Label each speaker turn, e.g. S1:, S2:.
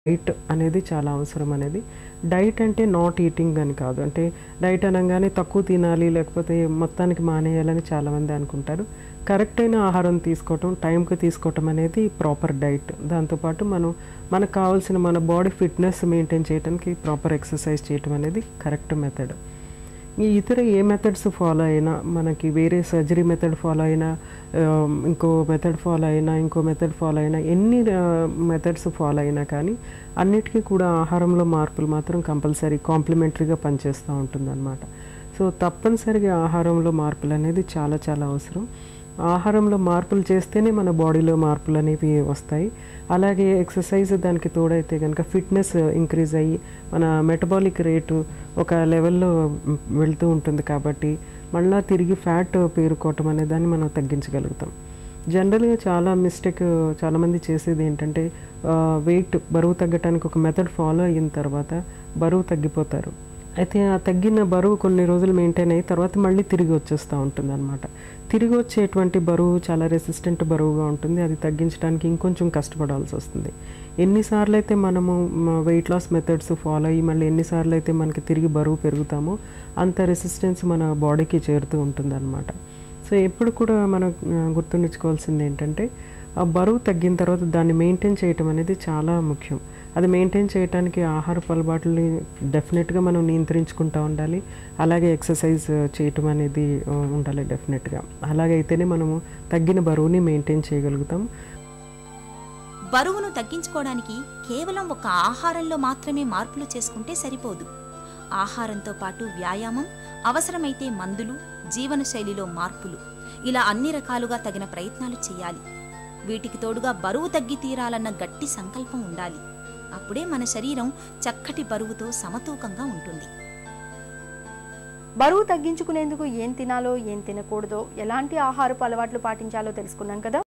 S1: Diet అనేది చాలా అవసరం అనేది. డైట్ అంటే నాట్ ఈటింగ్ అని కాదు. అంటే డైట్ అనంగానే తక్కువ తినాలి లేకపోతే మొత్తానికి మానేయాలని చాలామంది అనుకుంటారు. కరెక్ట్ అయిన ఆహారం తీసుకోవటం, టైంకి తీసుకోవటం అనేది ప్రాపర్ డైట్. దాంతోపాటు మనకు కావాల్సిన మన బాడీ ఫిట్‌నెస్ మెయింటైన్ చేయడానికి ప్రాపర్ ఎక్సర్సైజ్ చేయటం అనేది కరెక్ట్ మెథడ్. ఈ ఇతర ఏ మెథడ్స్ ఫాలో అయినా మనకి వేరే సర్జరీ మెథడ్ ఫాలో అయినా ఇంకో మెథడ్ ఫాలో అయినా ఇంకో మెథడ్ ఫాలో అయినా ఎన్ని మెథడ్స్ ఫాలో అయినా కానీ అన్నిటికీ కూడా ఆహారంలో మార్పులు మాత్రం కంపల్సరీ కాంప్లిమెంటరీగా పనిచేస్తూ ఉంటుందన్నమాట. సో తప్పనిసరిగా ఆహారంలో మార్పులు అనేది చాలా చాలా అవసరం. ఆహారంలో మార్పులు చేస్తేనే మన బాడీలో మార్పులు అనేవి వస్తాయి. అలాగే ఎక్సర్సైజ్ దానికి తోడైతే కనుక ఫిట్నెస్ ఇంక్రీజ్ అయ్యి మన మెటబాలిక్ రేటు ఒక లెవెల్లో వెళ్తూ ఉంటుంది కాబట్టి మళ్ళీ తిరిగి ఫ్యాట్ పేరుకోవటం అనే దాన్ని మనం తగ్గించగలుగుతాం. జనరల్గా చాలామంది చేసేది ఏంటంటే బరువు తగ్గటానికి ఒక మెథడ్ ఫాలో అయిన తర్వాత బరువు తగ్గిపోతారు. అయితే ఆ తగ్గిన బరువు కొన్ని రోజులు మెయింటైన్ అయిన తర్వాత మళ్ళీ తిరిగి వచ్చేస్తూ ఉంటుందన్నమాట. తిరిగి వచ్చేటువంటి బరువు చాలా రెసిస్టెంట్ బరువుగా ఉంటుంది. అది తగ్గించడానికి ఇంకొంచెం కష్టపడాల్సి వస్తుంది. ఎన్నిసార్లు అయితే మనము వెయిట్ లాస్ మెథడ్స్ ఫాలో అయ్యి మళ్ళీ ఎన్నిసార్లు అయితే మనకి తిరిగి బరువు పెరుగుతామో అంత రెసిస్టెన్స్ మన బాడీకి చేరుతూ ఉంటుందన్నమాట. సో ఎప్పుడు కూడా మనం గుర్తుంచుకోవాల్సింది ఏంటంటే ఆ బరువు తగ్గిన తర్వాత దాన్ని మెయింటైన్ చేయటం అనేది చాలా ముఖ్యం. అది మెయింటైన్ చేయడానికి ఆహారపు అలవాట్లని డెఫినెట్గా మనం నియంత్రించుకుంటూ ఉండాలి. అలాగే ఎక్సర్సైజ్ చేయటం అనేది ఉండాలి డెఫినెట్గా. అలాగైతేనే మనము తగ్గిన బరువుని మెయింటైన్ చేయగలుగుతాం.
S2: బరువును తగ్గించుకోవడానికి కేవలం ఒక ఆహారంలో మాత్రమే మార్పులు చేసుకుంటే సరిపోదు. ఆహారంతో పాటు వ్యాయామం, అవసరమైతే మందులు, జీవనశైలిలో మార్పులు, ఇలా అన్ని రకాలుగా తగిన ప్రయత్నాలు చేయాలి. వీటికి తోడుగా బరువు తగ్గి తీరాలన్న గట్టి సంకల్పం ఉండాలి. అప్పుడే మన శరీరం చక్కటి బరువుతో సమతూకంగా ఉంటుంది.
S3: బరువు తగ్గించుకునేందుకు ఏం తినాలో ఏం తినకూడదో, ఎలాంటి ఆహారపు అలవాట్లు పాటించాలో తెలుసుకున్నాం కదా.